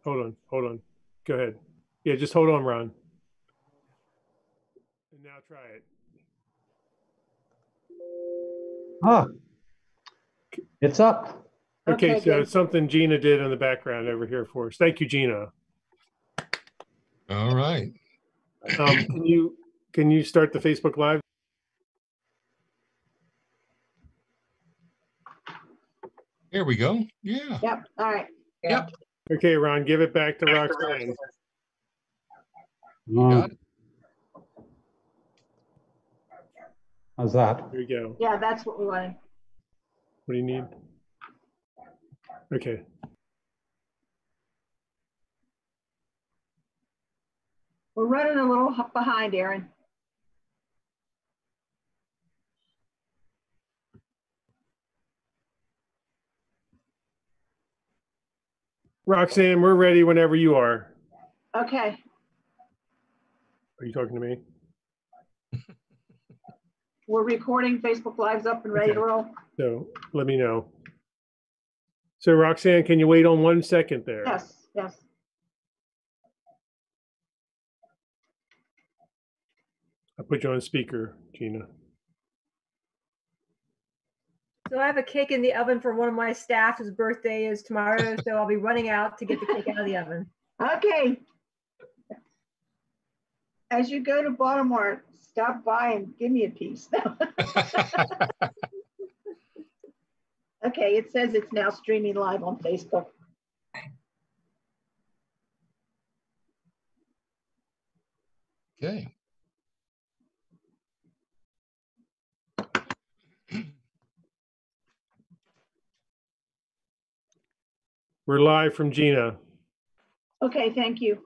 hold on. Go ahead. Yeah, just hold on, Ron. And now try it. Ah, it's up. Okay, so good. it's something Gina did in the background over here for us. Thank you, Gina. All right. Can you start the Facebook Live? Here we go. Yeah. Yep. All right. Yep. Okay, Ron, give it back to Roxanne. You got it. How's that? Here we go. Yeah, that's what we wanted. What do you need? Okay. We're running a little behind, Aaron. Roxanne, we're ready whenever you are. Okay. Are you talking to me? We're recording. Facebook Live's up and ready Okay. to roll. So let me know. So Roxanne, can you wait on 1 second there? Yes, yes. I'll put you on speaker, Gina. So I have a cake in the oven for one of my staff whose birthday is tomorrow, so I'll be running out to get the cake out of the oven. Okay. As you go to Baltimore, stop by and give me a piece. Okay, it says it's now streaming live on Facebook. Okay. We're live from Gina. Okay, thank you.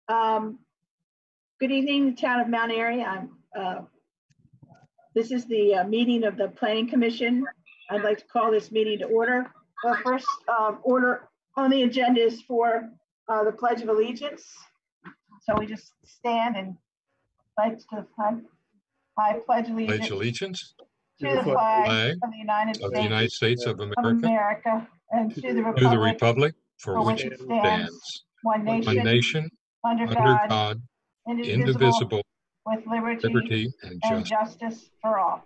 Good evening, the town of Mount Airy. This is the meeting of the Planning Commission. I'd like to call this meeting to order. The first order on the agenda is for the Pledge of Allegiance. So we just stand and pledge to the flag. I pledge allegiance Pledge allegiance to the flag flag of the United of the United States of of America, America and to the to the republic republic for for which which it it stands, stands, one one nation, nation, under under God, God, indivisible, indivisible, with liberty liberty and and justice. justice for all.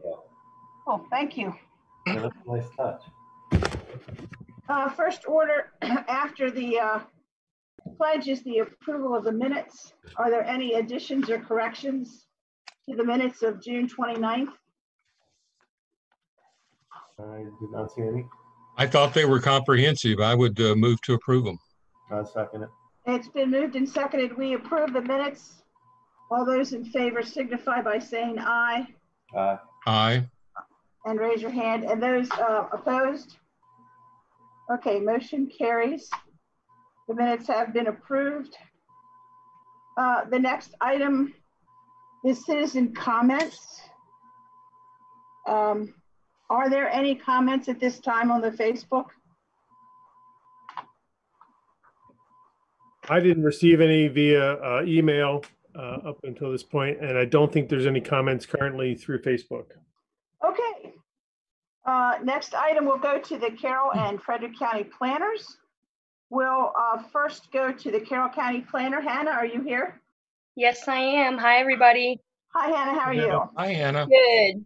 Cool, thank you. Yeah, that's a nice touch. First order after the pledge is the approval of the minutes. Are there any additions or corrections to the minutes of June 29th? I did not see any. I thought they were comprehensive. I would move to approve them. I'll second it. It's been moved and seconded. We approve the minutes. All those in favor signify by saying aye Aye. and raise your hand. And those opposed? Okay, motion carries. The minutes have been approved. The next item is citizen comments. Are there any comments at this time on the Facebook? I didn't receive any via email up until this point, and I don't think there's any comments currently through Facebook. Okay. Next item will go to the Carroll and Frederick County planners. We'll first go to the Carroll County planner. Hannah, are you here? Yes, I am. Hi, everybody. Hi, Hannah. How are you? Hi, Hannah. Good.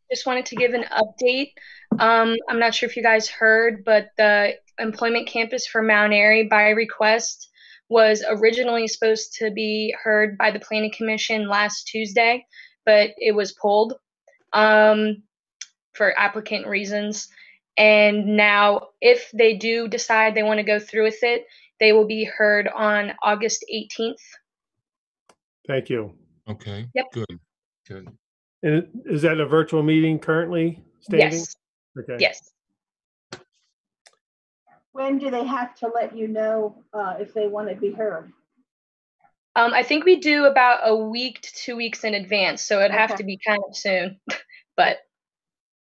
Just wanted to give an update. I'm not sure if you guys heard, but the employment campus for Mount Airy by request was originally supposed to be heard by the Planning Commission last Tuesday, but it was pulled for applicant reasons. And now if they do decide they want to go through with it, they will be heard on August 18th. Thank you. Okay. Yep. Good. Good. And is that a virtual meeting currently standing? Yes. Okay. Yes. When do they have to let you know if they want to be heard? I think we do about a week to 2 weeks in advance, so it'd have Okay. to be kind of soon. But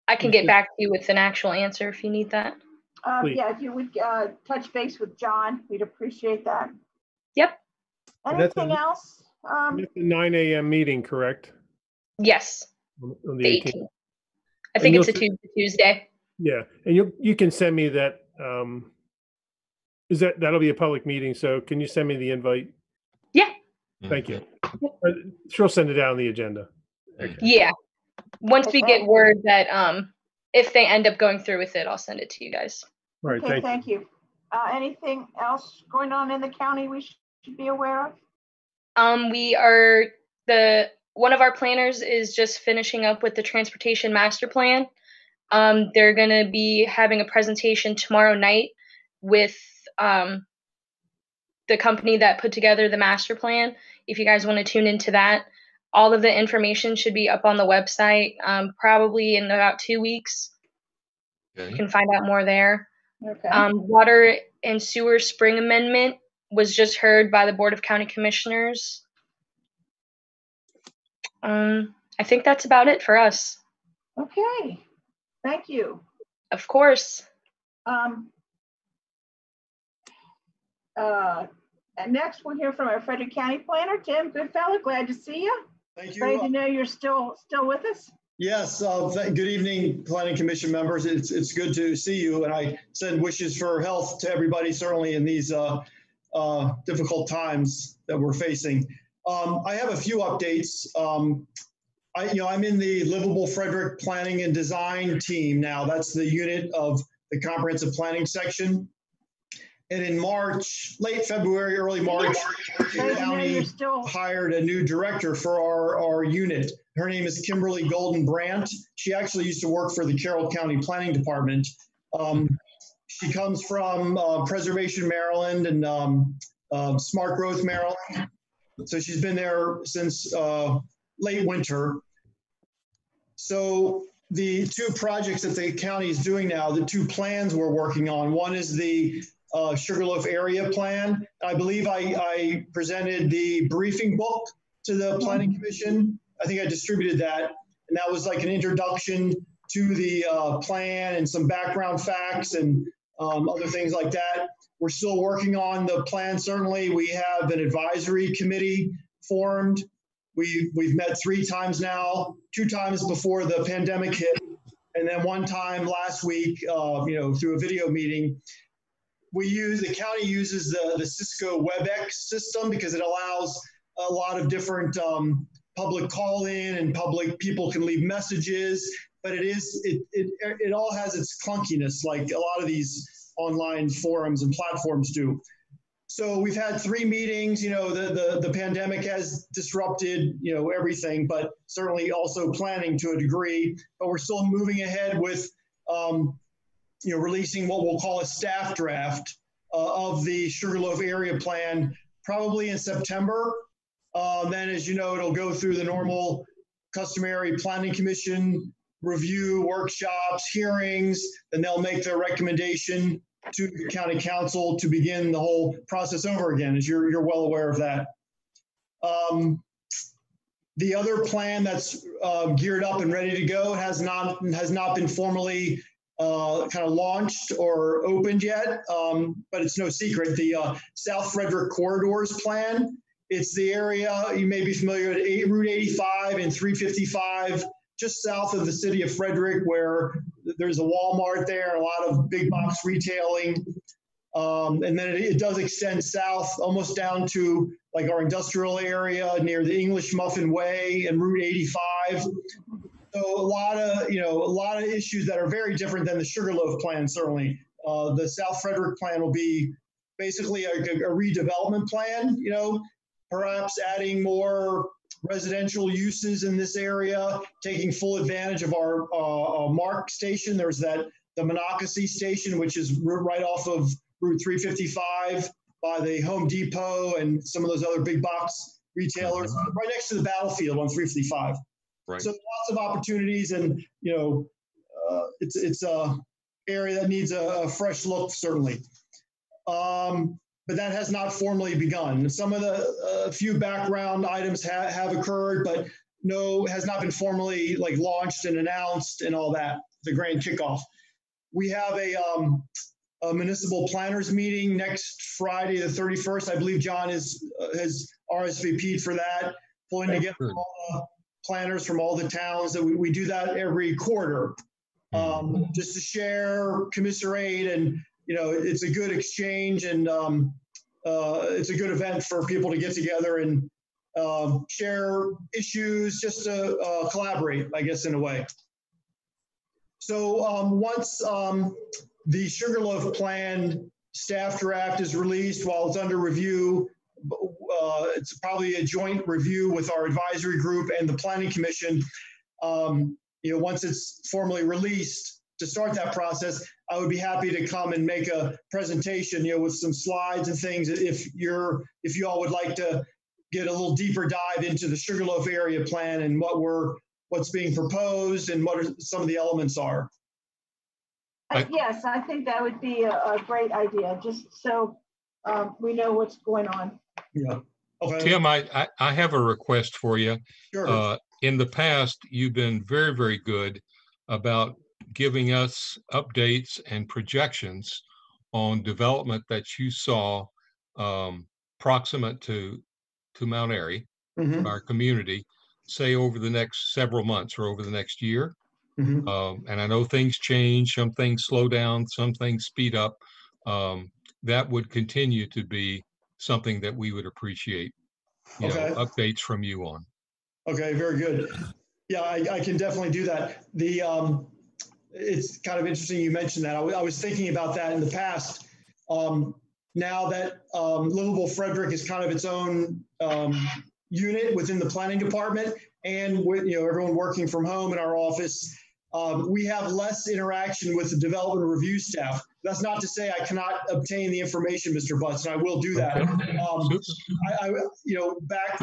I can get back to you with an actual answer if you need that. Please. Yeah, if you would touch base with John, we'd appreciate that. Yep. And that's Anything else? It's a 9 a.m. meeting, correct? Yes. On The 18th. 18th. I think And it's a Tuesday. Yeah, and you can send me that That'll be a public meeting, so can you send me the invite? Yeah. Thank you. She'll send it out on the agenda. Okay. Yeah. Once we Okay. get word that if they end up going through with it, I'll send it to you guys. All right, Okay, thank you. thank you. Anything else going on in the county we should be aware of? One of our planners is just finishing up with the transportation master plan. They're gonna be having a presentation tomorrow night with the company that put together the master plan. If you guys want to tune into that, all of the information should be up on the website probably in about 2 weeks. Okay. You can find out more there. Okay. Water and sewer spring amendment was just heard by the Board of County Commissioners. I think that's about it for us. Okay, thank you. Of course. And next we'll hear from our Frederick County planner, Tim Goodfellow. Glad to see you. Thank Glad to you. know you're still with us. Yes, good evening, Planning Commission members. It's good to see you, and I send wishes for health to everybody, certainly in these difficult times that we're facing. I have a few updates. I'm in the Livable Frederick Planning and Design team now. That's the unit of the comprehensive planning section. And in March, late February, early March, the county hired a new director for our unit. Her name is Kimberly Golden Brandt. She actually used to work for the Carroll County Planning Department. She comes from Preservation, Maryland, and Smart Growth, Maryland. So she's been there since late winter. So the two projects that the county is doing now, the two plans we're working on, one is the Sugarloaf area plan. I believe I presented the briefing book to the Planning Commission. I think I distributed that, and that was like an introduction to the plan and some background facts and other things like that. We're still working on the plan. Certainly, we have an advisory committee formed. We've met 3 times now, 2 times before the pandemic hit, and then 1 time last week, through a video meeting. The county uses the Cisco WebEx system because it allows a lot of different public call-in, and public people can leave messages, but it all has its clunkiness, like a lot of these online forums and platforms do. So we've had 3 meetings. The pandemic has disrupted everything, but certainly also planning to a degree. But we're still moving ahead with releasing what we'll call a staff draft of the Sugarloaf area plan, probably in September. Then, as you know, it'll go through the normal customary Planning Commission review, workshops, hearings, and they'll make their recommendation to the county council to begin the whole process over again, as you're well aware of that. The other plan that's geared up and ready to go has not been formally kind of launched or opened yet, but it's no secret. The South Frederick Corridors plan. It's the area, you may be familiar with Route 85 and 355, just south of the city of Frederick, where there's a Walmart there, a lot of big box retailing. And then it does extend south almost down to like our industrial area near the English Muffin Way and Route 85. So a lot of issues that are very different than the Sugarloaf plan, certainly. The South Frederick plan will be basically a redevelopment plan, perhaps adding more residential uses in this area, taking full advantage of our MARC station. There's the Monocacy station, which is right off of Route 355 by the Home Depot and some of those other big box retailers, right next to the battlefield on 355. Right. So lots of opportunities, and it's a area that needs a fresh look, certainly. But that has not formally begun. Some of the few background items have occurred, but has not been formally launched and announced and all that, the grand kickoff. We have a municipal planners meeting next Friday, the 31st. I believe John has RSVP'd for that, pulling together all the planners from all the towns. That we do that every quarter, just to share, commiserate, and it's a good exchange, and it's a good event for people to get together and share issues, just to collaborate, I guess, in a way. So once the Sugarloaf Plan staff draft is released, while it's under review, it's probably a joint review with our advisory group and the Planning Commission. Once it's formally released to start that process, I would be happy to come and make a presentation, with some slides and things, if you all would like to get a little deeper dive into the Sugarloaf area plan and what's being proposed and what some of the elements are. Yes, I think that would be a great idea, just so we know what's going on. Yeah. Okay. Tim, I have a request for you. Sure. In the past, you've been very, very good about giving us updates and projections on development that you saw proximate to Mount Airy, Mhm. our community, say over the next several months or over the next year. Mhm. And I know things change, some things slow down, some things speed up. That would continue to be something that we would appreciate, Okay. updates from you on. Okay, very good. Yeah, I can definitely do that. It's kind of interesting you mentioned that. I was thinking about that in the past. Now that livable Frederick is kind of its own unit within the planning department, and with everyone working from home in our office, we have less interaction with the development review staff. That's not to say I cannot obtain the information, Mr. Butts, and I will do that. Back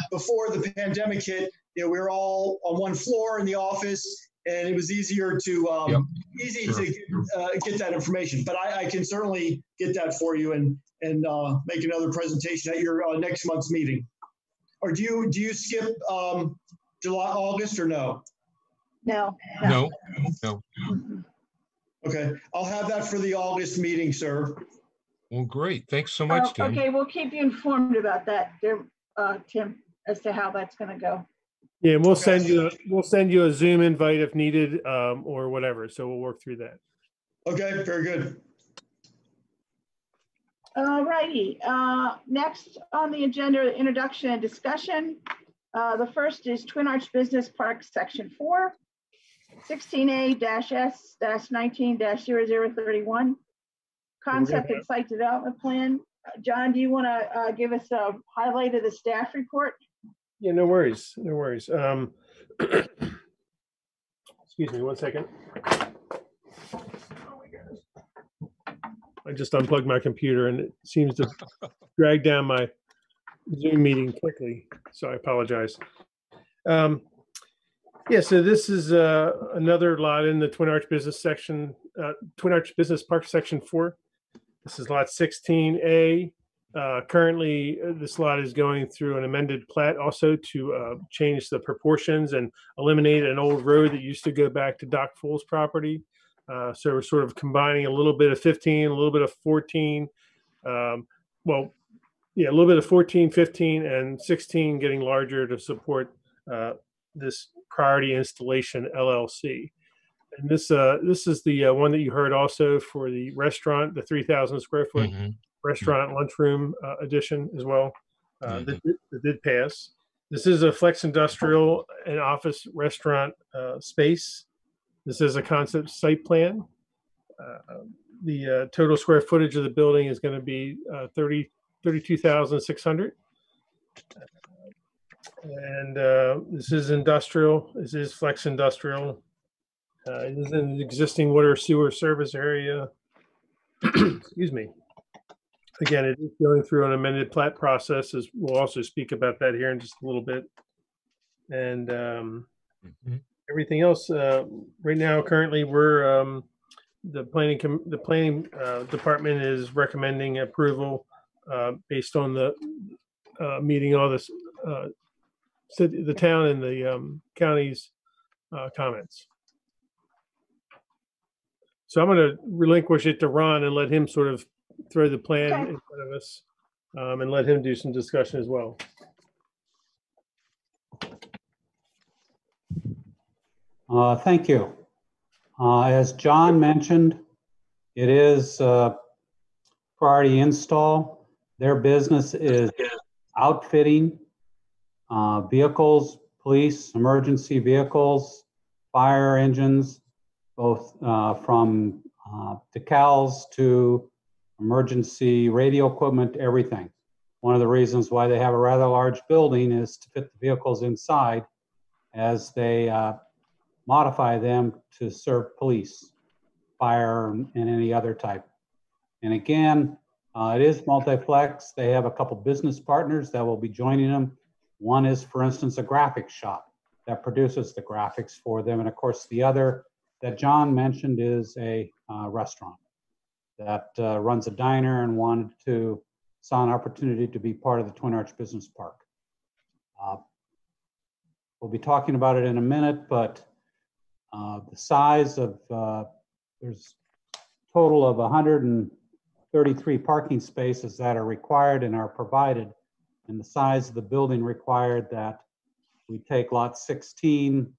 before the pandemic hit, we were all on one floor in the office, and it was easier to get that information. But I can certainly get that for you and make another presentation at your next month's meeting. Or do you skip July, August, or no? No. Okay, I'll have that for the August meeting, sir. Well, great. Thanks so much, Tim. Okay, we'll keep you informed about that, Tim, as to how that's going to go. Yeah, and we'll send you a Zoom invite if needed, or whatever. So we'll work through that. Okay, very good. All righty. Next on the agenda, introduction and discussion. The first is Twin Arch Business Park, Section 4, 16A-S-19-0031, concept and site development plan. John, do you want to give us a highlight of the staff report? Yeah, no worries. No worries. Excuse me 1 second. Oh my gosh. I just unplugged my computer and it seems to drag down my Zoom meeting quickly. So I apologize. Yeah, so this is another lot in the Twin Arch Business Park Section 4. This is lot 16A. Currently, this lot is going through an amended plat also to change the proportions and eliminate an old road that used to go back to Doc Fool's property. So we're sort of combining a little bit of 15, a little bit of 14. A little bit of 14, 15, and 16 getting larger to support this Priority Installation LLC. And this is the one that you heard also for the restaurant, the 3,000 square foot restaurant lunchroom addition as well. That did pass. This is a flex industrial and office restaurant space. This is a concept site plan. The total square footage of the building is going to be 32,600. And this is industrial. This is flex industrial. It is an existing water sewer service area. Excuse me. Again, it is going through an amended plat process. As we'll also speak about that here in just a little bit. And everything else right now, currently, we're the planning department is recommending approval based on the meeting all this the town and the county's comments. So I'm going to relinquish it to Ron and let him sort of throw the plan in front of us and let him do some discussion as well. Thank you. As John mentioned, It is priority install. Their business is outfitting vehicles, police, emergency vehicles, fire engines, both from decals to emergency radio equipment, everything. One of the reasons why they have a rather large building is to fit the vehicles inside as they modify them to serve police, fire, and any other type. And again, it is multiplex. They have a couple business partners that will be joining them. One is, for instance, a graphics shop that produces the graphics for them. And of course, the other that John mentioned is a restaurant that runs a diner and saw an opportunity to be part of the Twin Arch Business Park. We'll be talking about it in a minute, but the size of, there's a total of 133 parking spaces that are required and are provided. And the size of the building required that we take lot 16,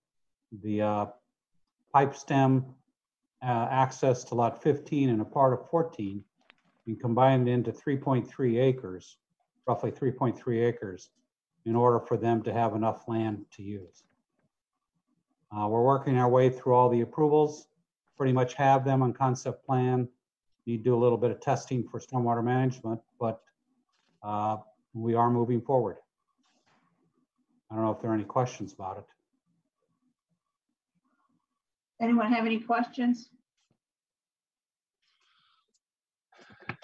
the pipe stem access to lot 15 and a part of 14, and combine it into 3.3 acres, roughly 3.3 acres, in order for them to have enough land to use. We're working our way through all the approvals, pretty much have them on concept plan. Need to do a little bit of testing for stormwater management, but we are moving forward. I don't know if there are any questions about it. Anyone have any questions?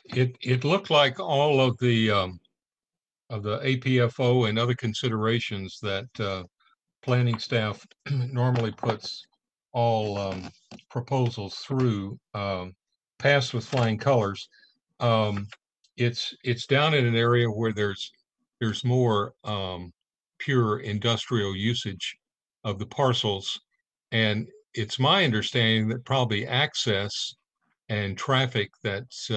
It looked like all of the APFO and other considerations that planning staff normally puts all proposals through passed with flying colors. It's down in an area where there's more pure industrial usage of the parcels, and it's my understanding that probably access and traffic that's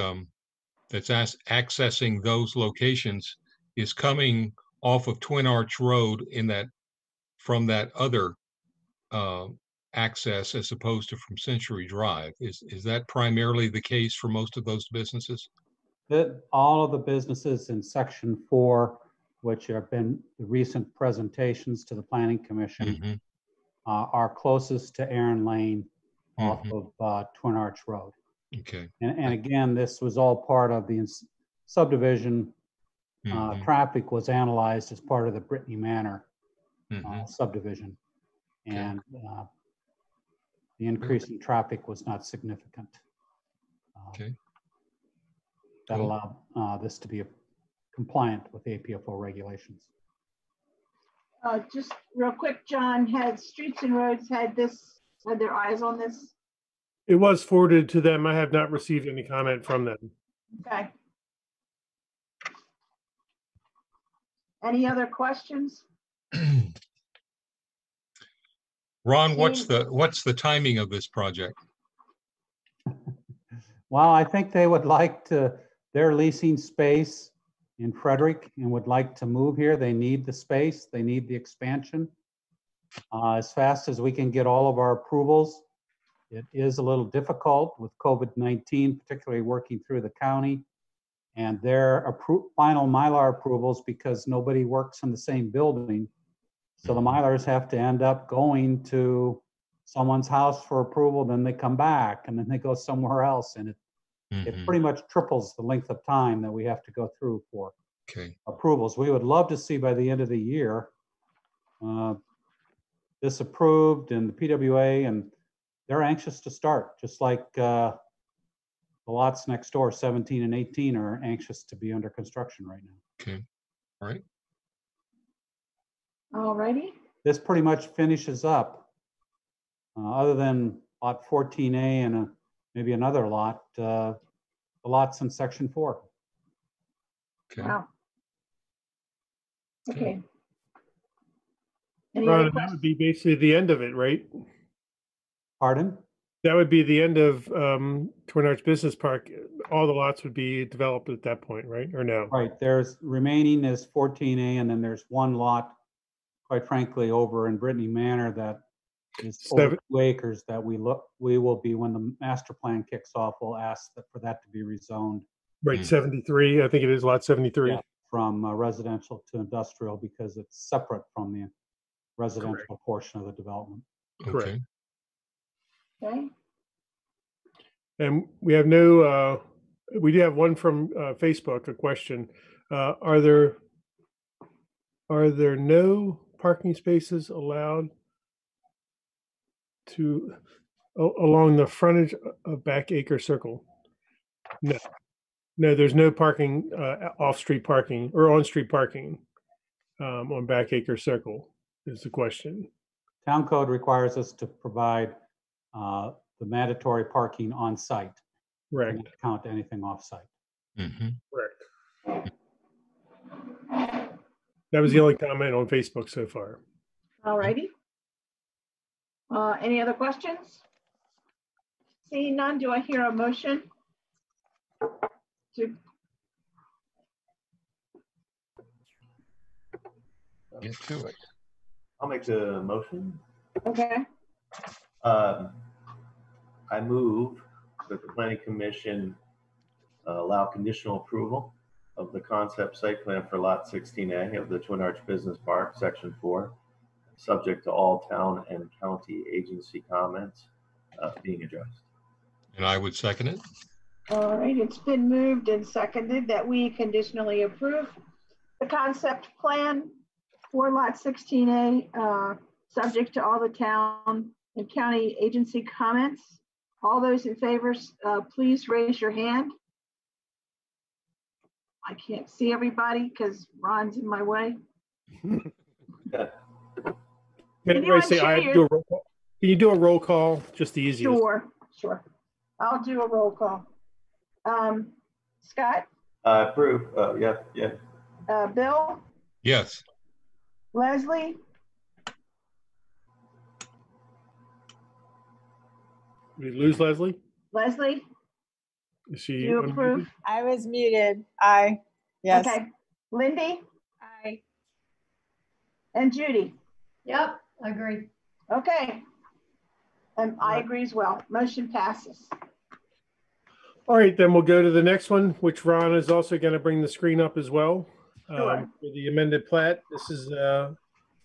accessing those locations is coming off of Twin Arch Road from that other access as opposed to from Century Drive. Is that primarily the case for most of those businesses? All of the businesses in Section 4, which have been the recent presentations to the Planning Commission, are closest to Aaron Lane off of Twin Arch Road. Okay. And again, this was all part of the subdivision. Traffic was analyzed as part of the Brittany Manor subdivision. And the increase in traffic was not significant. Okay. That allowed this to be compliant with APFO regulations. Just real quick, John, had Streets and Roads had their eyes on this? It was forwarded to them. I have not received any comment from them. Okay. Any other questions? Ron, what's the timing of this project? Well, I think they would like to, they're leasing space in Frederick and would like to move here. They need the space, they need the expansion. As fast as we can get all of our approvals. It is a little difficult with COVID-19, particularly working through the county and their final Mylar approvals, because nobody works in the same building. So the Mylars have to end up going to someone's house for approval, then they come back and then they go somewhere else. And it pretty much triples the length of time that we have to go through for approvals. We would love to see by the end of the year this approved and the PWA, and they're anxious to start, just like the lots next door, 17 and 18, are anxious to be under construction right now. Okay, all right. All righty. This pretty much finishes up, other than lot 14A and maybe another lot, the lots in Section 4. Okay. Wow. Okay. Ron, that would be basically the end of it, right? Pardon? That would be the end of Twin Arch Business Park. All the lots would be developed at that point, right? Or no? Right. There's remaining is 14A, and then there's one lot, quite frankly, over in Brittany Manor that is over 7. 2 acres that we will be, when the master plan kicks off, we'll ask for that to be rezoned Right, 73. I think it is lot 73. Yeah. from residential to industrial because it's separate from the residential portion of the development. Correct. Okay. Okay, And we have no, we do have one from Facebook, a question. Are there no parking spaces allowed to along the frontage of Back Acre Circle? No, there's no parking, off-street parking or on-street parking on Back Acre Circle is the question. Town code requires us to provide the mandatory parking on site. Correct. Can't count anything off site. Mhm. Correct. That was the only comment on Facebook so far. all righty. Any other questions? Seeing none, do I hear a motion? To, Get to it. I'll make the motion. okay, I move that the planning commission allow conditional approval of the concept site plan for lot 16A of the Twin Arch Business Park, section 4, subject to all town and county agency comments being addressed. And I would second it. all right, it's been moved and seconded that we conditionally approve the concept plan for lot 16A, subject to all the town and county agency comments. All those in favor, please raise your hand. I can't see everybody because Ron's in my way. Can Can you everybody say unshare aye? your- Do a roll call? Can you do a roll call? Just the easiest. Sure. I'll do a roll call. Scott, Approve. Yeah. Bill, Yes. Leslie, Did we lose Leslie? Leslie, Is do she you unmuted? approve? I was muted. Aye. Yes. Okay. Lindy Aye. and Judy. Yep, agree. Okay. And I agree as well. Motion passes. All right, then we'll go to the next one, which Ron is also going to bring the screen up as well. Sure. For the amended plat. This is,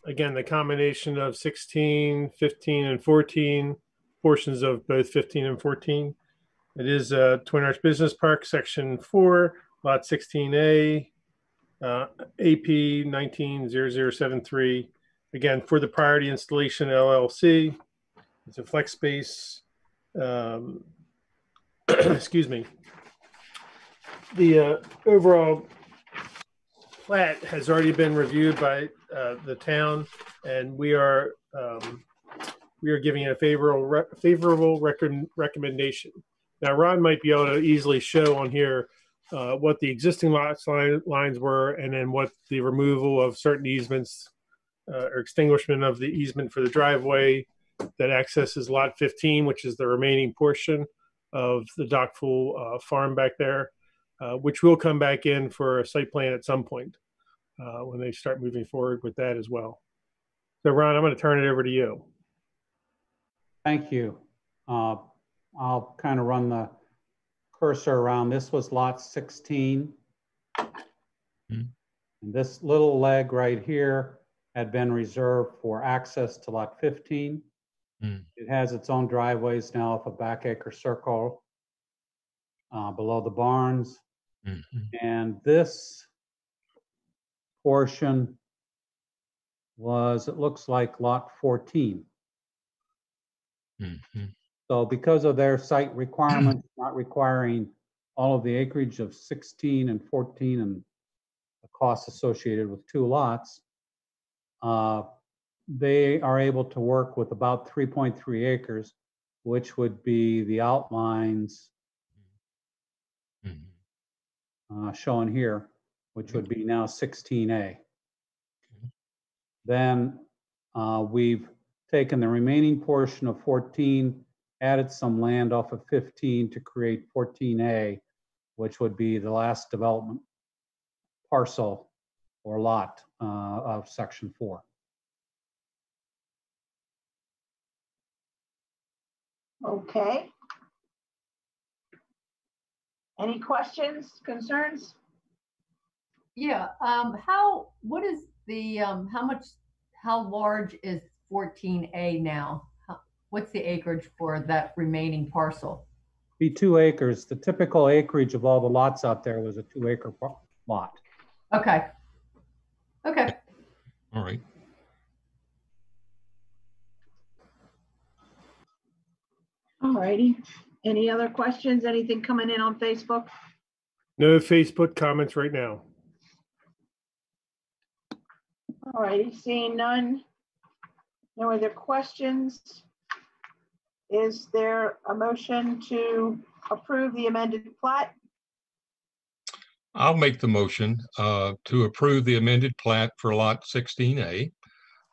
again, the combination of 16, 15, and 14, portions of both 15 and 14. It is Twin Arch Business Park, Section 4, Lot 16A, AP 190073. Again, for the Priority Installation LLC. It's a flex space. Excuse me. The overall plat has already been reviewed by the town, and we are giving it a favorable recommendation. Now, Ron might be able to easily show on here what the existing lines were, and then what the removal of certain easements or extinguishment of the easement for the driveway that accesses lot 15, which is the remaining portion of the Dockful farm back there, which will come back in for a site plan at some point when they start moving forward with that as well. So, Ron, I'm going to turn it over to you. Thank you. I'll kind of run the cursor around. This was lot 16. And this little leg right here had been reserved for access to lot 15. It has its own driveways now off of Back Acre Circle below the barns. And this portion was, it looks like lot 14. So because of their site requirements, not requiring all of the acreage of 16 and 14 and the costs associated with 2 lots, they are able to work with about 3.3 acres, which would be the outlines shown here, which would be now 16A. Then we've taken the remaining portion of 14, added some land off of 15 to create 14A, which would be the last development parcel or lot of section 4. Okay. Any questions, concerns? Yeah, what is the, how large is 14A now? What's the acreage for that remaining parcel? Be 2 acres. The typical acreage of all the lots out there was a 2-acre lot. Okay. Okay. All right. All righty. Any other questions? Anything coming in on Facebook? No Facebook comments right now. All righty, seeing none. No other questions. Is there a motion to approve the amended plat? I'll make the motion to approve the amended plat for lot 16A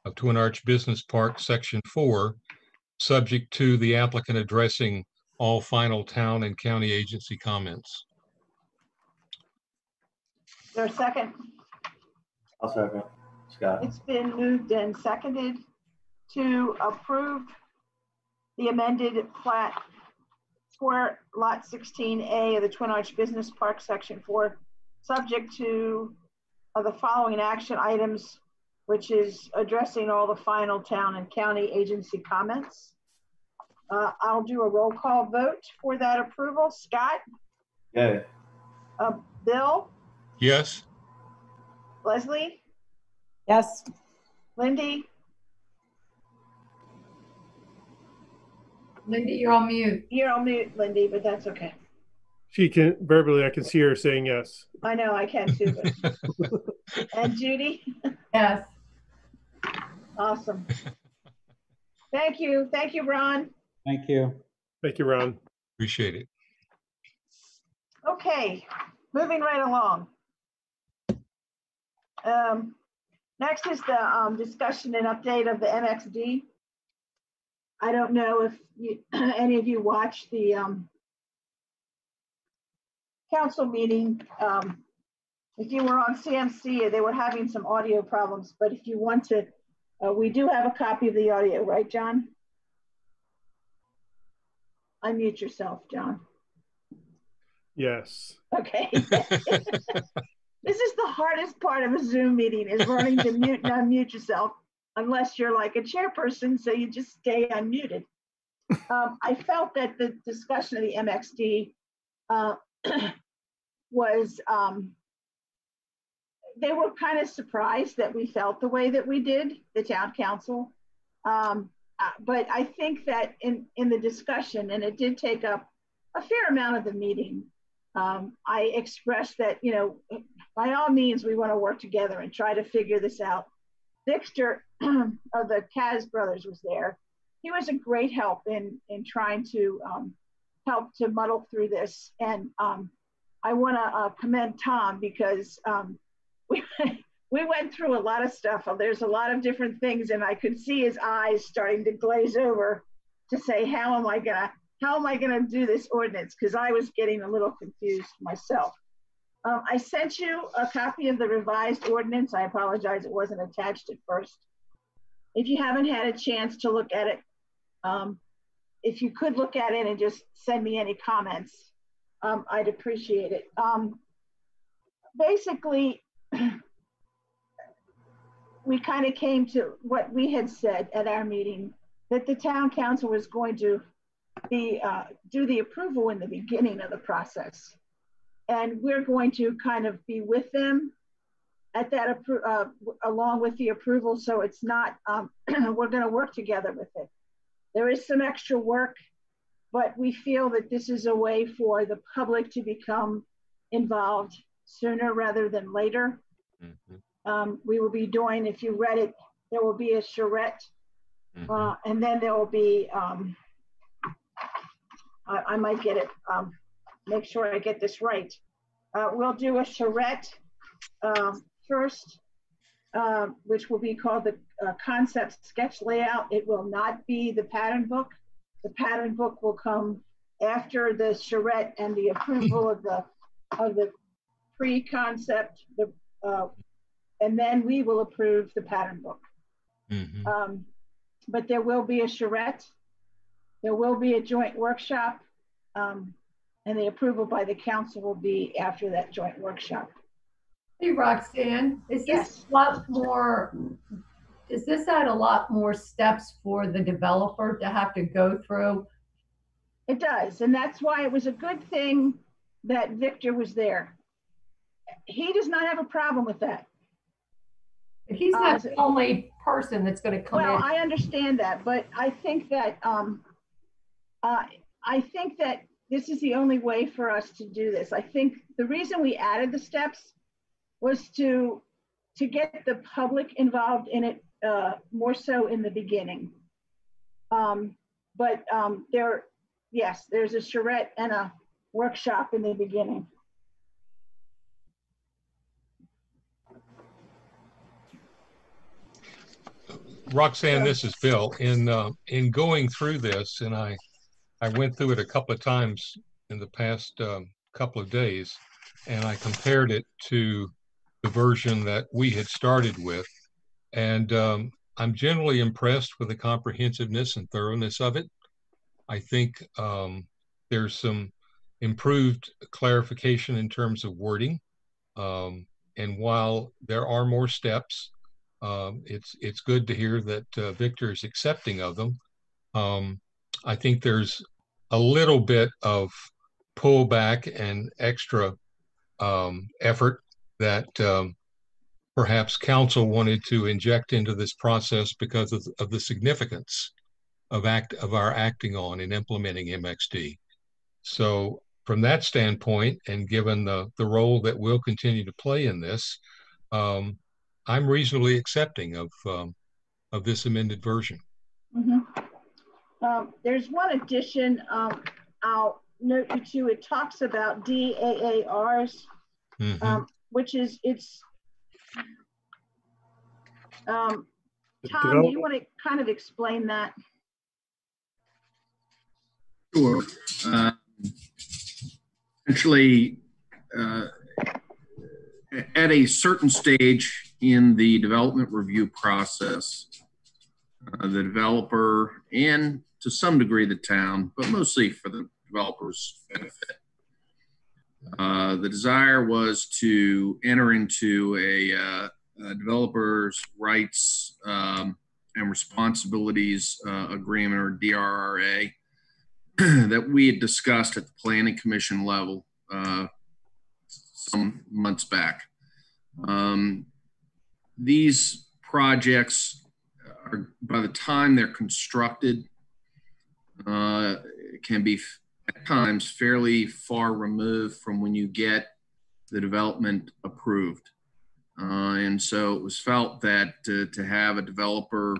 of Twin Arch Business Park, Section 4, subject to the applicant addressing all final town and county agency comments. Is there a second? I'll second. Scott. It's been moved and seconded to approve the amended plat for lot 16A of the Twin Arch Business Park, Section 4, subject to the following action items, which is addressing all the final town and county agency comments. I'll do a roll call vote for that approval. Scott? Yay. Bill? Yes. Leslie? Yes. Lindy? Lindy, you're on mute. You're on mute, Lindy, but that's okay. She can verbally, I can see her saying yes. I know, I can too. But... And Judy? Yes. Awesome. Thank you. Thank you, Ron. Thank you. Thank you, Ron. Appreciate it. Okay, moving right along. Next is the discussion and update of the MXD. I don't know if any of you watched the council meeting. If you were on CMC, they were having some audio problems, but if you want to, we do have a copy of the audio, right, John? Unmute yourself, John. Yes. Okay. This is the hardest part of a Zoom meeting, is learning to mute and unmute yourself, unless you're like a chairperson, so you just stay unmuted. I felt that the discussion of the MXD was, they were kind of surprised that we felt the way that we did, the town council. But I think that in the discussion, and it did take up a fair amount of the meeting, I expressed that, you know, by all means, we want to work together and try to figure this out. Victor of the Kaz brothers was there. He was a great help in trying to help to muddle through this. And I want to commend Tom, because we went through a lot of stuff. There's a lot of different things, and I could see his eyes starting to glaze over to say, how am I gonna do this ordinance? Because I was getting a little confused myself. I sent you a copy of the revised ordinance. I apologize, it wasn't attached at first. If you haven't had a chance to look at it, if you could look at it and just send me any comments, I'd appreciate it. Basically, we kind of came to what we had said at our meeting, that the town council was going to do the approval in the beginning of the process. And we're going to kind of be with them at that, along with the approval. So it's not, we're going to work together with it. There is some extra work, but we feel that this is a way for the public to become involved sooner rather than later. Mm-hmm. We will be doing, if you read it, there will be a charrette, and then there will be, I might get it, make sure I get this right. We'll do a charrette first, which will be called the concept sketch layout. It will not be the pattern book. The pattern book will come after the charrette and the approval of the pre-concept, and then we will approve the pattern book. Mm-hmm. But there will be a charrette. There will be a joint workshop, and the approval by the council will be after that joint workshop. Hey, Roxanne, is this Yes. a lot more, does this add a lot more steps for the developer to have to go through? It does, and that's why it was a good thing that Victor was there. He does not have a problem with that. But he's not the only person that's going to come Well, in. I understand that, but I think that this is the only way for us to do this. I think the reason we added the steps was to get the public involved in it more so in the beginning. There's a charrette and a workshop in the beginning. Roxanne, this is Bill. In going through this, and I went through it a couple of times in the past couple of days, and I compared it to the version that we had started with. And I'm generally impressed with the comprehensiveness and thoroughness of it. I think there's some improved clarification in terms of wording. And while there are more steps, it's good to hear that Victor is accepting of them. I think there's a little bit of pullback and extra effort that perhaps council wanted to inject into this process because of the significance of our acting on and implementing MXD. So from that standpoint, and given the role that we'll continue to play in this, I'm reasonably accepting of this amended version. Mm-hmm. There's one addition I'll note you to. It talks about DAARs, which is Tom, do you want to kind of explain that? Sure. Essentially, at a certain stage in the development review process, the developer and to some degree the town, but mostly for the developer's benefit, the desire was to enter into a developer's rights and responsibilities agreement, or DRRA, that we had discussed at the Planning Commission level some months back. These projects are, by the time they're constructed, can be at times fairly far removed from when you get the development approved. And so it was felt that to have a developer,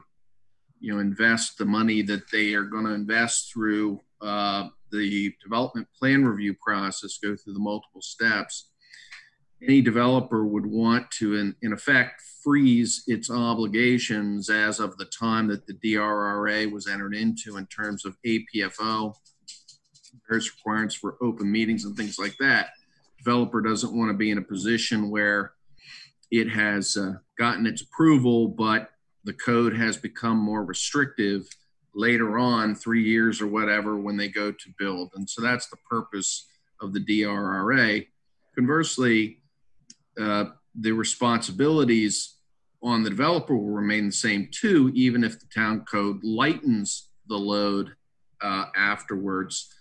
invest the money that they are going to invest through the development plan review process, go through the multiple steps, any developer would want to, in effect, freeze its obligations as of the time that the DRRA was entered into in terms of APFO, various requirements for open meetings and things like that. Developer doesn't want to be in a position where it has gotten its approval, but the code has become more restrictive later on, 3 years or whatever, when they go to build. And so that's the purpose of the DRRA. Conversely, the responsibilities on the developer will remain the same too, even if the town code lightens the load afterwards.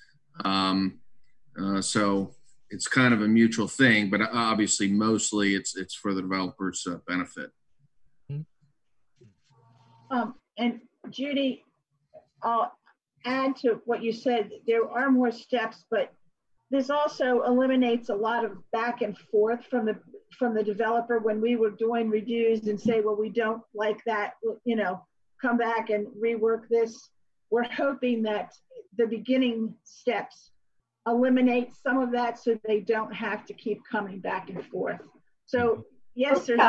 So it's kind of a mutual thing, but obviously mostly it's for the developer's benefit. And Judy, I'll add to what you said. There are more steps, but this also eliminates a lot of back and forth from the developer when we were doing reviews and say, well, we don't like that, come back and rework this. We're hoping that the beginning steps eliminate some of that so they don't have to keep coming back and forth. So yes, there's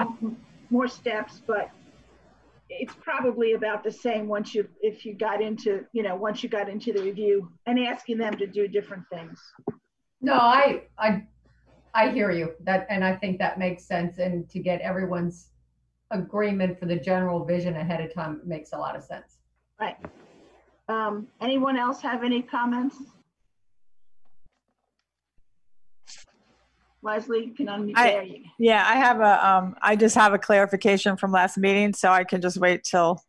more steps, but it's probably about the same once you got into the review and asking them to do different things. No, I hear you, and I think that makes sense. And to get everyone's agreement for the general vision ahead of time makes a lot of sense. Right. Anyone else have any comments? Leslie, can unmute. There you go. Yeah, I have I just have a clarification from last meeting, so I can just wait till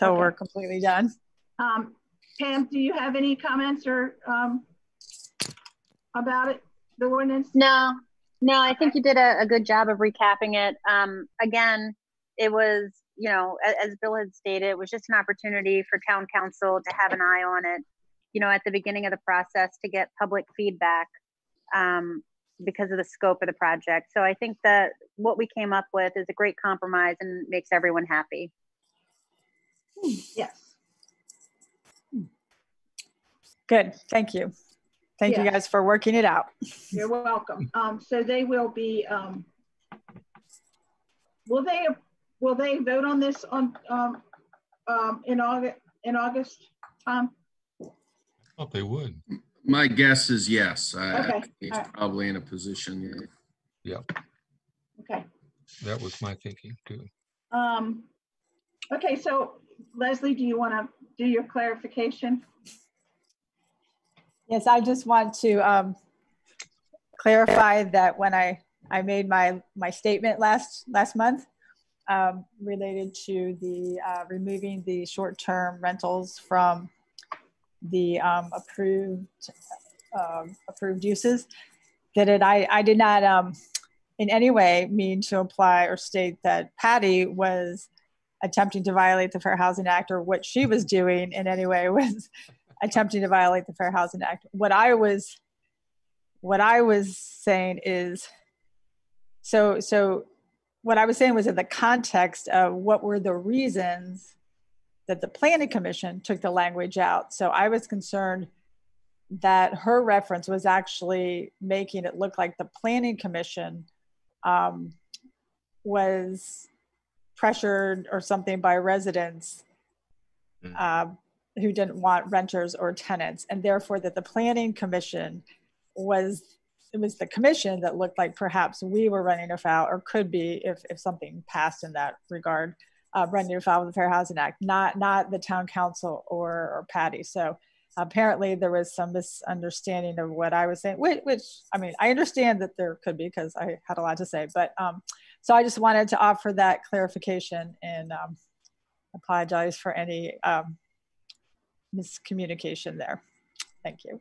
Okay. we're completely done. Pam, do you have any comments or about it, the ordinance? No, I think you did a good job of recapping it. Again, it was, you know, as Bill had stated, it was just an opportunity for town council to have an eye on it, you know, at the beginning of the process to get public feedback because of the scope of the project. So I think that what we came up with is a great compromise and makes everyone happy. Yes. Good, thank you. Thank you guys for working it out. You're welcome. So they will be, will they vote on this on in August? I thought they would. My guess is yes. Okay. He's probably in a position. Yeah. Okay. That was my thinking too. Okay, so Leslie, do you want to do your clarification? Yes, I just want to clarify that when I made my statement last month related to the removing the short-term rentals from the approved uses, that I did not in any way mean to imply or state that Patty was attempting to violate the Fair Housing Act, or what she was doing in any way was attempting to violate the Fair Housing Act. What I was saying is, so what I was saying was in the context of what were the reasons that the Planning Commission took the language out. So I was concerned that her reference was actually making it look like the Planning Commission was pressured or something by residents who didn't want renters or tenants, and therefore that the Planning Commission was the commission that looked like perhaps we were running afoul, or could be if something passed in that regard, running afoul of the Fair Housing Act, not the town council or Patty. So apparently there was some misunderstanding of what I was saying, which I mean, I understand that there could be because I had a lot to say, but so I just wanted to offer that clarification and apologize for any miscommunication there. Thank you.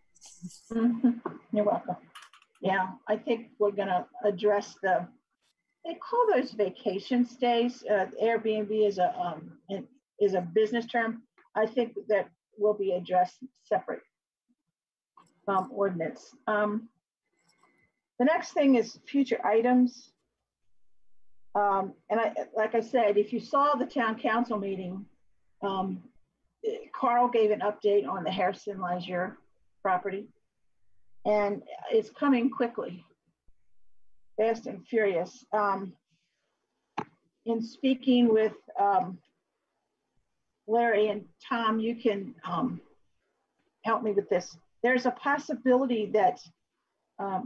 You're welcome. Yeah, I think we're gonna address they call those vacation stays. Airbnb is a business term. I think that will be addressed separate ordinance. The next thing is future items. And like I said, if you saw the town council meeting, Carl gave an update on the Harrison Leisure property, and it's coming quickly, fast and furious. In speaking with Larry and Tom, you can help me with this. There's a possibility that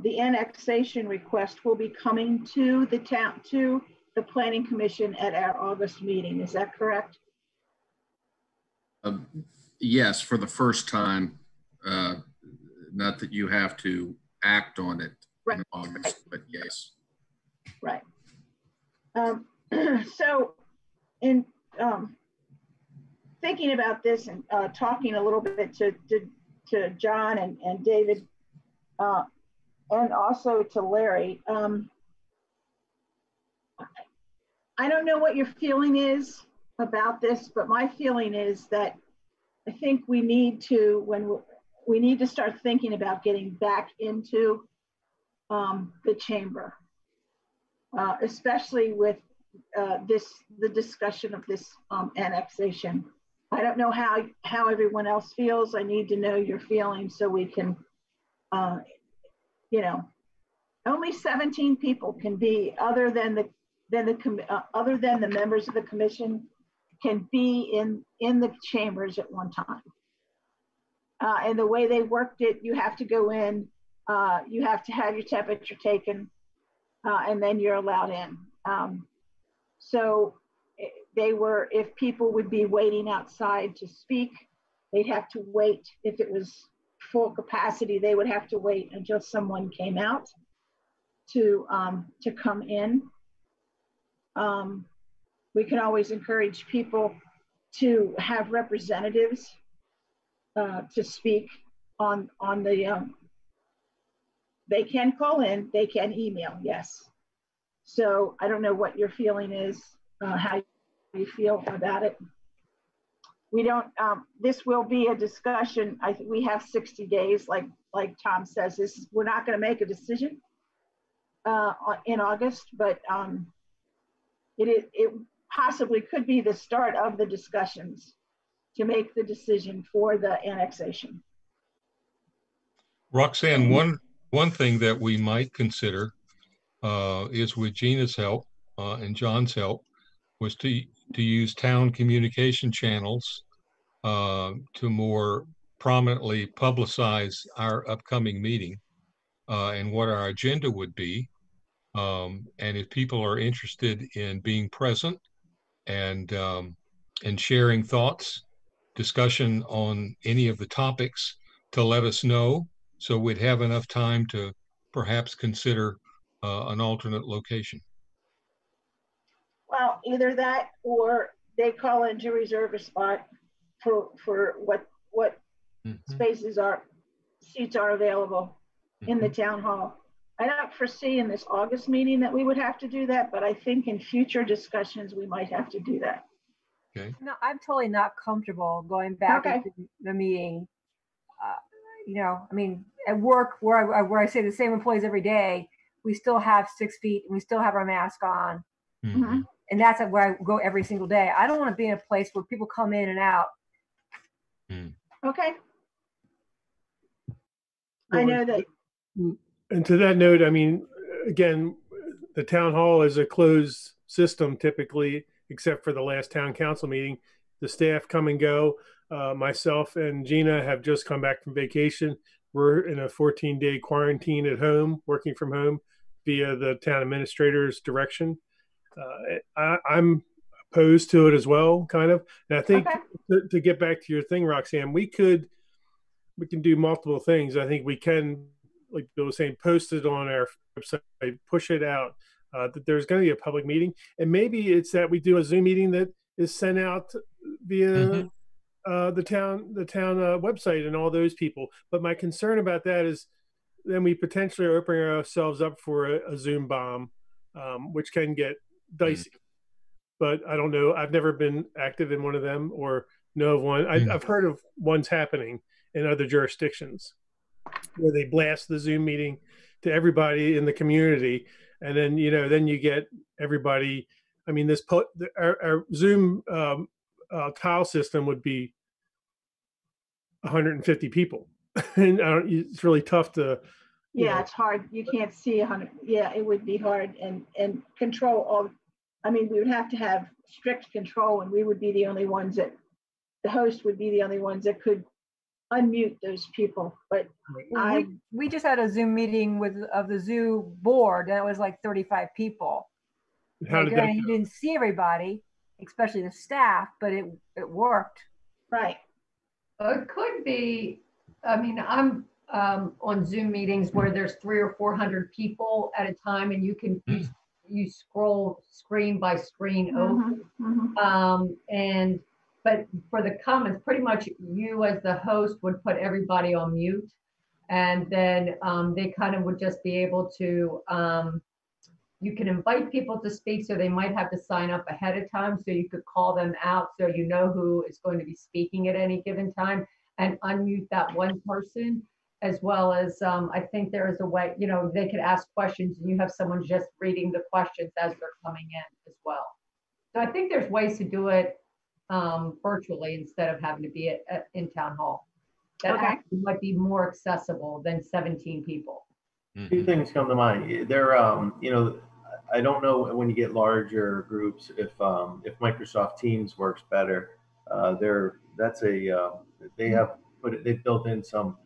the annexation request will be coming to the town, to the Planning Commission at our August meeting. Is that correct? Yes, for the first time. Not that you have to act on it in August, but yes. Right. So in thinking about this and talking a little bit to John and David and also to Larry, I don't know what your feeling is about this, but my feeling is that I think we need to, we need to start thinking about getting back into the chamber, especially with the discussion of this annexation. I don't know how everyone else feels. I need to know your feelings so we can, you know, only 17 people can be, other than the members of the commission, can be in the chambers at one time. And the way they worked it, you have to go in, you have to have your temperature taken, and then you're allowed in. So they were, if people would be waiting outside to speak, they'd have to wait. If it was full capacity, they would have to wait until someone came out to come in. We can always encourage people to have representatives to speak on the, they can call in, they can email, yes. So I don't know what your feeling is, how you feel about it. We don't, this will be a discussion. I think we have 60 days, like Tom says, we're not gonna make a decision in August, but it possibly could be the start of the discussions to make the decision for the annexation. Roxanne, one thing that we might consider is, with Gina's help and John's help, was to use town communication channels to more prominently publicize our upcoming meeting and what our agenda would be. And if people are interested in being present and sharing thoughts, discussion on any of the topics, to let us know, so we'd have enough time to perhaps consider an alternate location. Well, either that or they call in to reserve a spot for what spaces seats are available in the town hall. I don't foresee in this August meeting that we would have to do that, but I think in future discussions we might have to do that. Okay. No, I'm totally not comfortable going back into the meeting. You know, I mean, at work where I say the same employees every day, we still have 6 feet and we still have our mask on. Mm-hmm. And that's where I go every single day. I don't want to be in a place where people come in and out. Okay. I know that. And to that note, I mean, again, the town hall is a closed system typically, except for the last town council meeting. The staff come and go. Myself and Gina have just come back from vacation. We're in a 14-day quarantine at home, working from home via the town administrator's direction. I'm opposed to it as well, kind of. And I think to get back to your thing, Roxanne, we can do multiple things. I think we can, like Bill was saying, post it on our website, push it out, that there's going to be a public meeting. And maybe it's that we do a Zoom meeting that is sent out via the town website and all those people. But my concern about that is then we potentially are opening ourselves up for a Zoom bomb, which can get dicey. But I don't know. I've never been active in one of them or know of one. I've heard of ones happening in other jurisdictions where they blast the Zoom meeting to everybody in the community. And then, then you get everybody. I mean, our Zoom tile system would be 150 people. And it's really tough to. Yeah, it's hard. You can't see 100. Yeah, it would be hard and control all. I mean, we would have to have strict control, and we would be the only ones that the host would be the only ones that could unmute those people. But we just had a Zoom meeting of the zoo board, and it was like 35 people. How did that go? You didn't see everybody, especially the staff, but it worked. Right. It could be. I mean, I'm on Zoom meetings where there's 300 or 400 people at a time, and you can you scroll screen by screen over. But for the comments, pretty much you as the host would put everybody on mute, and then they kind of would just be able to. You can invite people to speak, so they might have to sign up ahead of time, so you could call them out so you know who is going to be speaking at any given time, and unmute that one person, as well as I think there is a way, they could ask questions and you have someone just reading the questions as they're coming in as well. So I think there's ways to do it virtually instead of having to be in town hall. That actually might be more accessible than 17 people. Two things come to mind. There, I don't know when you get larger groups if Microsoft Teams works better. They've built in some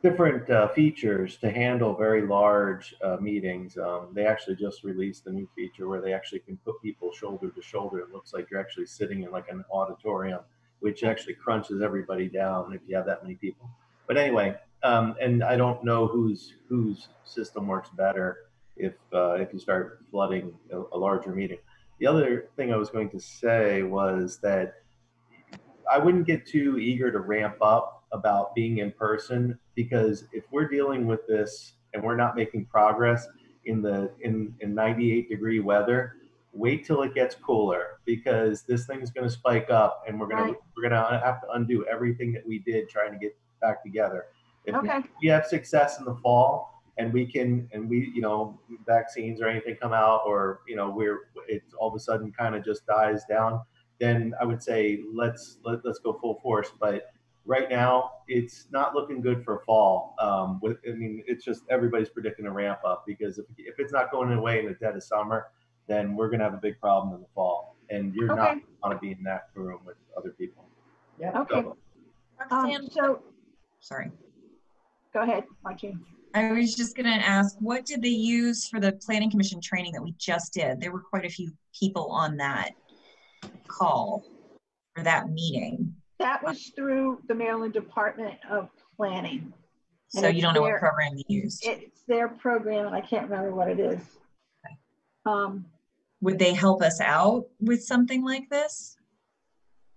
different features to handle very large meetings. They actually just released a new feature where they actually can put people shoulder to shoulder. It looks like you're actually sitting in like an auditorium which actually crunches everybody down if you have that many people. But anyway, and I don't know whose system works better if you start flooding a larger meeting. The other thing I was going to say was that I wouldn't get too eager to ramp up about being in person, because if we're dealing with this and we're not making progress in 98-degree weather, wait till it gets cooler, because this thing's going to spike up and we're going to have to undo everything that we did trying to get back together. If we have success in the fall and we vaccines or anything come out, or it's all of a sudden kind of just dies down, then I would say let's go full force. But right now it's not looking good for fall. It's just everybody's predicting a ramp up, because if it's not going away in the dead of summer, then we're going to have a big problem in the fall, and you're not going to be in that room with other people. Yeah. Okay. Sorry. Go ahead, Martine. I was just going to ask, what did they use for the Planning Commission training that we just did? There were quite a few people on that call for that meeting. That was through the Maryland Department of Planning. So you don't know what program they used? It's their program, and I can't remember what it is. Okay. Would they help us out with something like this?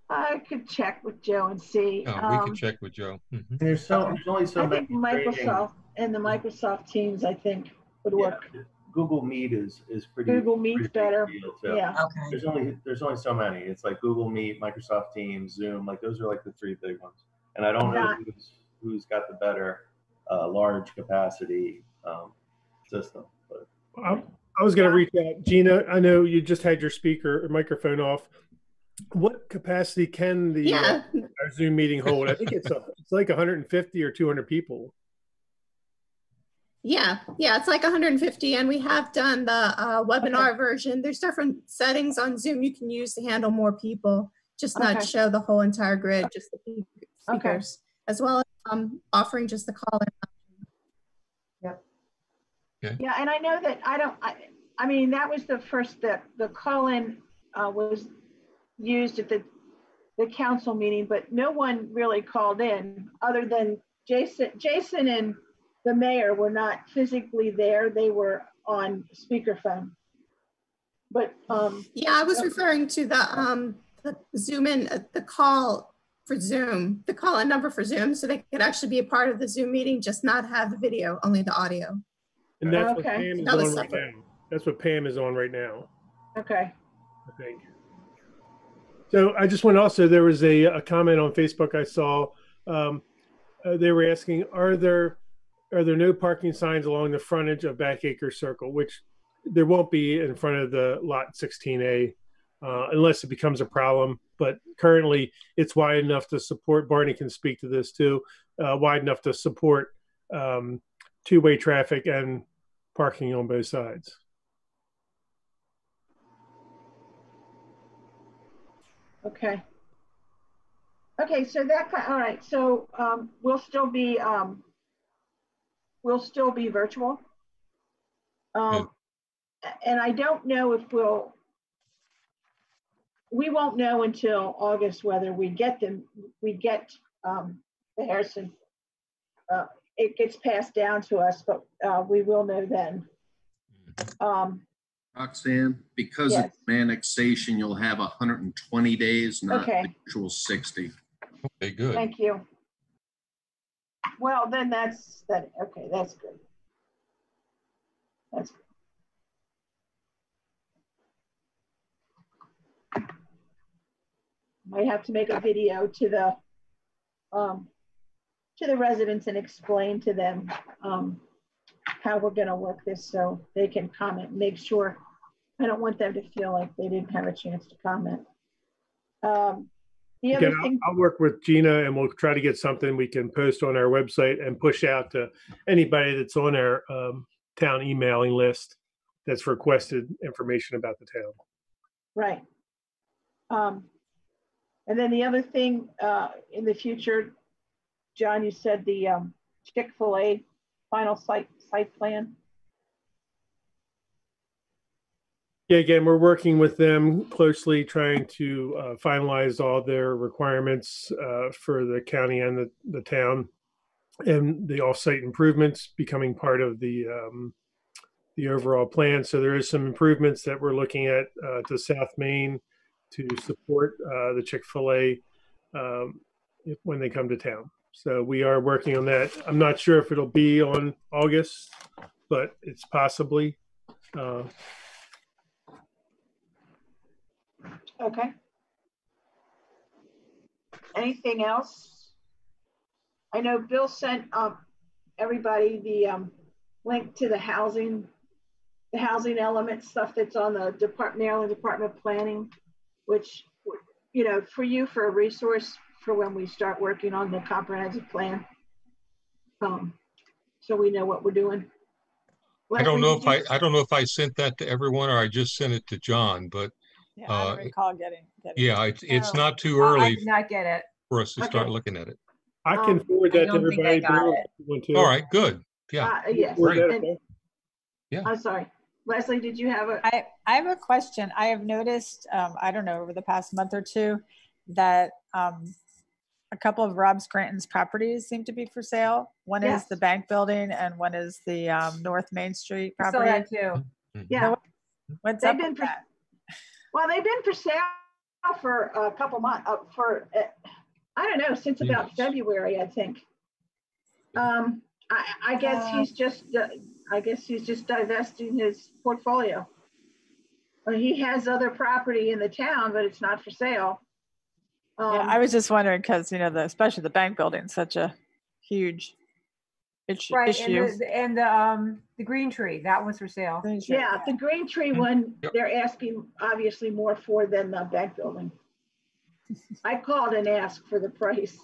I could check with Joe and see. We could check with Joe. Mm-hmm. There's only so many. I think Microsoft and the Microsoft Teams, I think, would work. Google Meet is pretty. Google Meet's better. Yeah. Okay. There's only so many. It's like Google Meet, Microsoft Teams, Zoom. Like those are like the three big ones. And I don't know who's got the better large capacity system. But I was going to reach out, Gina. I know you just had your speaker or microphone off. What capacity can the our Zoom meeting hold? I think it's like 150 or 200 people. Yeah, it's like 150, and we have done the webinar version. There's different settings on Zoom you can use to handle more people, just not show the whole entire grid, just the speakers, as well as offering just the call-in. Yeah, and I know that I mean, that was the first step. The call-in was used at the council meeting, but no one really called in other than Jason and the mayor were not physically there. They were on speakerphone. But yeah, I was referring to the Zoom in the call for Zoom, the call-in number for Zoom, so they could actually be a part of the Zoom meeting, just not have the video, only the audio. And that's what Pam is on right now. That's what Pam is on right now. Okay. I think. So I just want to also, there was a comment on Facebook I saw. They were asking, are there no parking signs along the frontage of Back Acre Circle, which there won't be in front of the lot 16A unless it becomes a problem. But currently it's wide enough to support, Barney can speak to this too, wide enough to support two-way traffic and parking on both sides. Okay. Okay, so all right. So we'll still be virtual. And I don't know if we won't know until August whether we get the Harrison. It gets passed down to us, but we will know then. Roxanne, because of annexation, you'll have 120 days, not the usual 60. Okay, good. Thank you. Well, then that's okay. That's good. That's good. Might have to make a video to the residents and explain to them how we're going to work this so they can comment, make sure. I don't want them to feel like they didn't have a chance to comment. The other thing, I'll work with Gina and we'll try to get something we can post on our website and push out to anybody that's on our town emailing list that's requested information about the town. Right. And then the other thing in the future, John, you said the Chick-fil-A final site plan. Yeah, again, we're working with them closely, trying to finalize all their requirements for the county and the town, and the off-site improvements becoming part of the overall plan. So there is some improvements that we're looking at to South Main to support the Chick-fil-A when they come to town. So we are working on that. I'm not sure if it'll be on August, but it's possibly. Okay. Anything else? I know Bill sent everybody the link to the housing element stuff that's on the Maryland Department of Planning, which, you know, for you, for a resource for when we start working on the comprehensive plan. So we know what we're doing. I don't know if I sent that to everyone or I just sent it to John, but Yeah, I don't recall getting yeah, it's not too early I did not get it. for us to start looking at it. I can forward that to everybody. All right, good. Yeah. Yes. Great. Yeah. I'm sorry. Leslie, did you have I have a question. I have noticed, I don't know, over the past month or two that a couple of Rob Scranton's properties seem to be for sale. One is the bank building and one is the North Main Street property. I saw that too. Yeah. So what's up with that? Well, they've been for sale for a couple months, I don't know, since about February, I think. I guess he's just divesting his portfolio. Well, he has other property in the town, but it's not for sale. Yeah, I was just wondering because, you know, especially the bank building is such a huge issue. And the green tree, that was for sale. Yeah, the green tree one, they're asking obviously more for than the bank building. I called and asked for the price.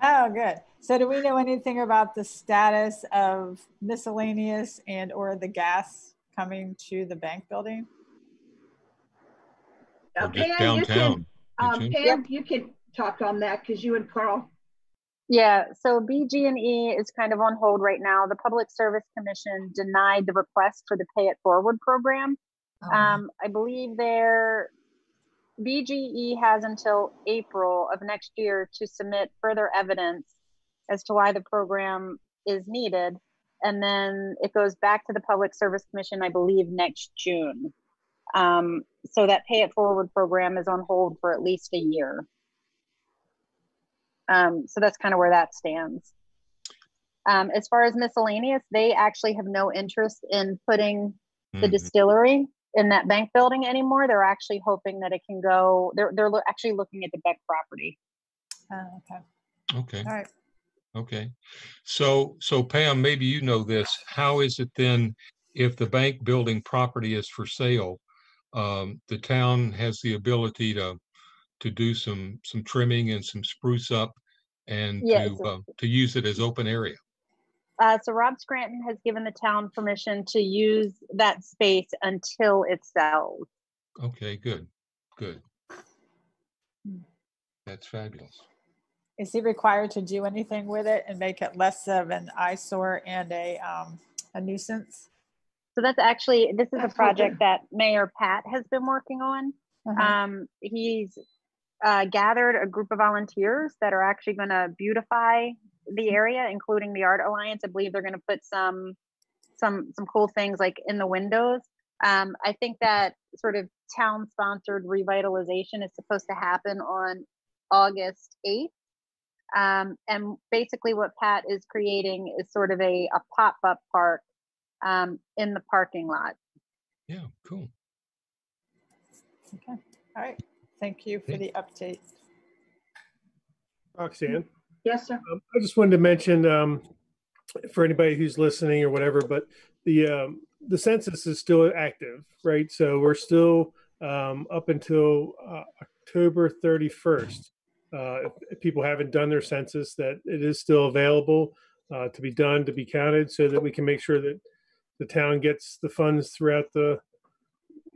Oh, good. So do we know anything about the status of miscellaneous and or the gas coming to the bank building? Or just downtown. Pam, you can talk on that because you and Carl. Yeah, so BG&E is kind of on hold right now. The Public Service Commission denied the request for the Pay It Forward program. I believe BGE has until April of next year to submit further evidence as to why the program is needed. And then it goes back to the Public Service Commission, I believe, next June. So that Pay It Forward program is on hold for at least a year. So that's kind of where that stands. As far as miscellaneous, they actually have no interest in putting the distillery in that bank building anymore. They're actually hoping that it can go, they're actually looking at the Beck property. Okay. All right. Okay. So Pam, maybe you know this. How is it then if the bank building property is for sale? The town has the ability to do some trimming and some spruce up and to use it as open area. So Rob Scranton has given the town permission to use that space until it sells. Okay, good. That's fabulous. Is he required to do anything with it and make it less of an eyesore and a nuisance? So this is a project that Mayor Pat has been working on. He's gathered a group of volunteers that are actually going to beautify the area, including the Art Alliance. I believe they're going to put some cool things like in the windows. I think that sort of town-sponsored revitalization is supposed to happen on August 8th. And basically what Pat is creating is sort of a pop-up park in the parking lot. Yeah, cool. Okay. All right. Thank you for the update. Roxanne? Yes, sir. I just wanted to mention for anybody who's listening or whatever, but the census is still active, right? So we're still up until October 31st. If people haven't done their census, that it is still available to be done, to be counted, so that we can make sure that the town gets the funds throughout the,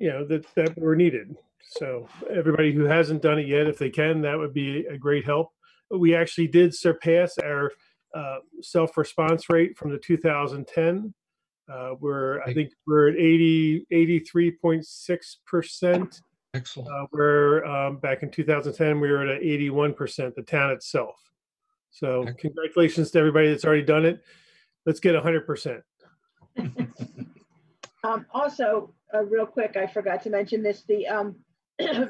that were needed. So everybody who hasn't done it yet, if they can, that would be a great help. We actually did surpass our self-response rate from the 2010 I think we're at 83.6%. Excellent. Where back in 2010, we were at 81%, the town itself. So congratulations to everybody that's already done it. Let's get 100%. Also, real quick, I forgot to mention this, the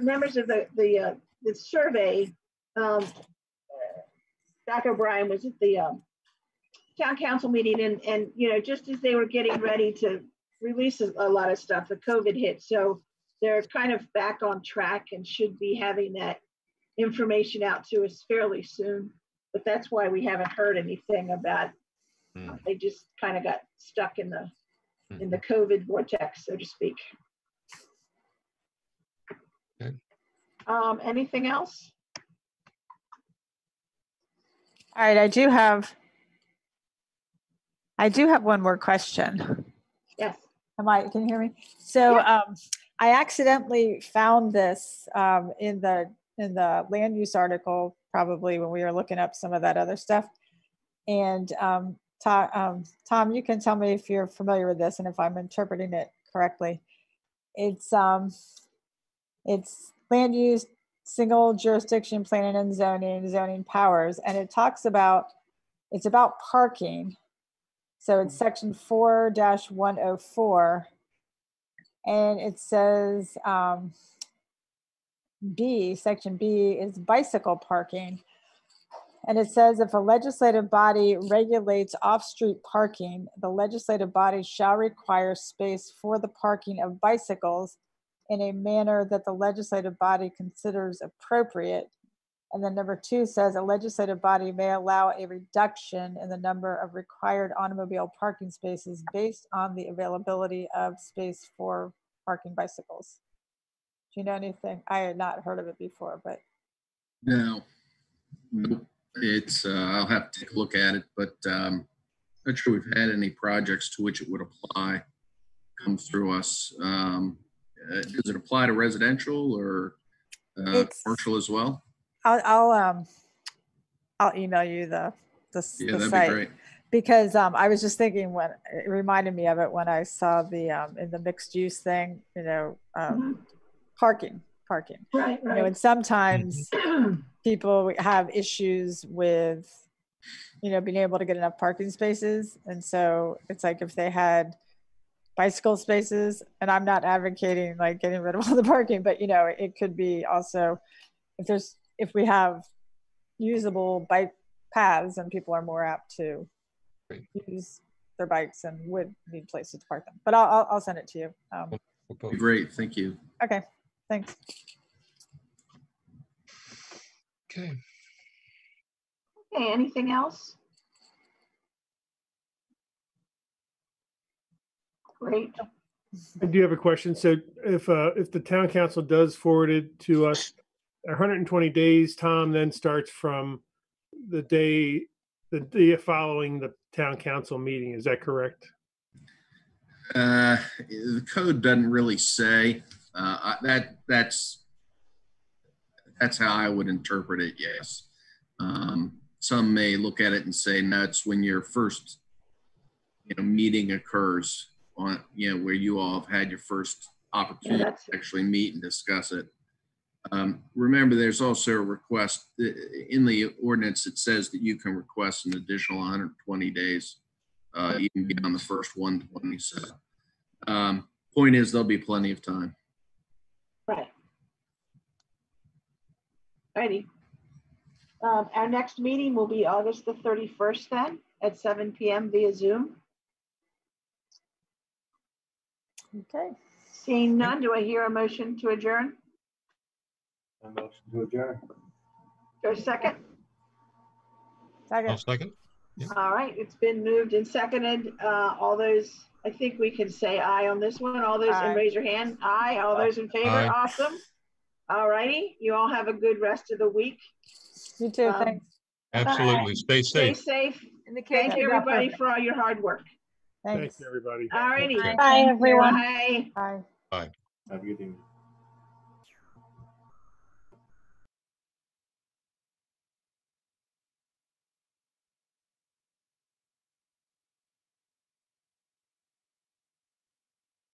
members of the survey, Doc O'Brien was at the town council meeting, and you know, just as they were getting ready to release a lot of stuff, the COVID hit. So they're kind of back on track and should be having that information out to us fairly soon. But that's why we haven't heard anything about. They just kind of got stuck in the COVID vortex, so to speak. Okay. Anything else? All right, I do have one more question. Yes. Can you hear me? So I accidentally found this in the land use article, probably when we were looking up some of that other stuff. And Tom, you can tell me if you're familiar with this and if I'm interpreting it correctly. It's land use, single jurisdiction planning and zoning powers, and it talks about, it's about parking. So it's section 4-104, and it says section B is bicycle parking. And it says if a legislative body regulates off-street parking, the legislative body shall require space for the parking of bicycles in a manner that the legislative body considers appropriate. And then number 2 says a legislative body may allow a reduction in the number of required automobile parking spaces based on the availability of space for parking bicycles. Do you know anything? I had not heard of it before, but. No, it's, I'll have to take a look at it, but not sure we've had any projects to which it would apply come through us. Does it apply to residential or commercial as well? I'll email you the that'd site, be great. because I was just thinking, when it reminded me of it when I saw the in the mixed use thing, you know, parking. Right. You know, and sometimes people have issues with, you know, being able to get enough parking spaces, and so it's like if they had bicycle spaces, and I'm not advocating like getting rid of all the parking, but you know, it could be also if we have usable bike paths, and people are more apt to use their bikes and would need places to park them. But I'll send it to you. Great, thank you. Okay, thanks. Okay. Okay, anything else? Great. I do have a question. So if the town council does forward it to us, 120 days, Tom, then starts from the day following the town council meeting. Is that correct? The code doesn't really say that's how I would interpret it. Yes. Some may look at it and say, no, it's when your first, meeting occurs on, where you all have had your first opportunity to actually meet and discuss it. Remember, there's also a request in the ordinance. It says that you can request an additional 120 days, even beyond the first 120. So, point is, there'll be plenty of time. Right. Righty. Our next meeting will be August the 31st then at 7 p.m. via Zoom. Okay. Seeing none, do I hear a motion to adjourn? A motion to adjourn. Go second. I'll second. Yeah. All right, it's been moved and seconded. All those, I think we can say aye on this one. All those, and raise your hand. Aye. All those in favor. Aye. Awesome. All righty. You all have a good rest of the week. You too. Thanks. Absolutely. Stay safe. Stay safe. Thank you, everybody, for all your hard work. Thanks. Thank you, everybody. All righty. Bye, everyone. Bye. Bye. Bye. Have a good evening.